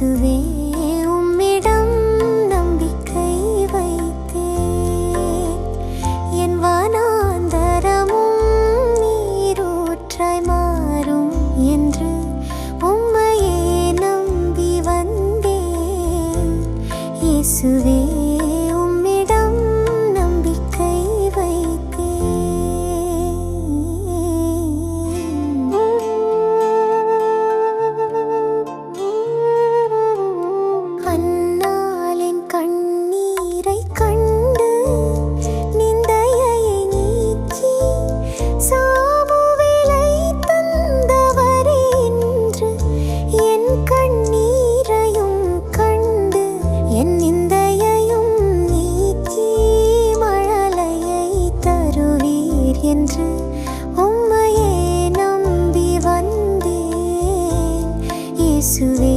இயேசுவே உம்மிடம் நம்பிக்கை வைத்தேன். என் வனாந்தரமும் நீரூற்றாய் மாறும் என்று உம்மையே நம்பி வந்தேன். இயேசுவே உம்மிடம் நம்பிக்கை வைத்தேன். அன்னாளின் கண்ணீரை கண்டு நிந்தையை நீக்கி சாமுவேலை தந்தவரே என்று என் கண்ணீரையும் கண்டு என் நிந்தையையும் நீக்கி மழலையை தருவீர் என்று உம்மையே நம்பி வந்தேன். இயேசுவே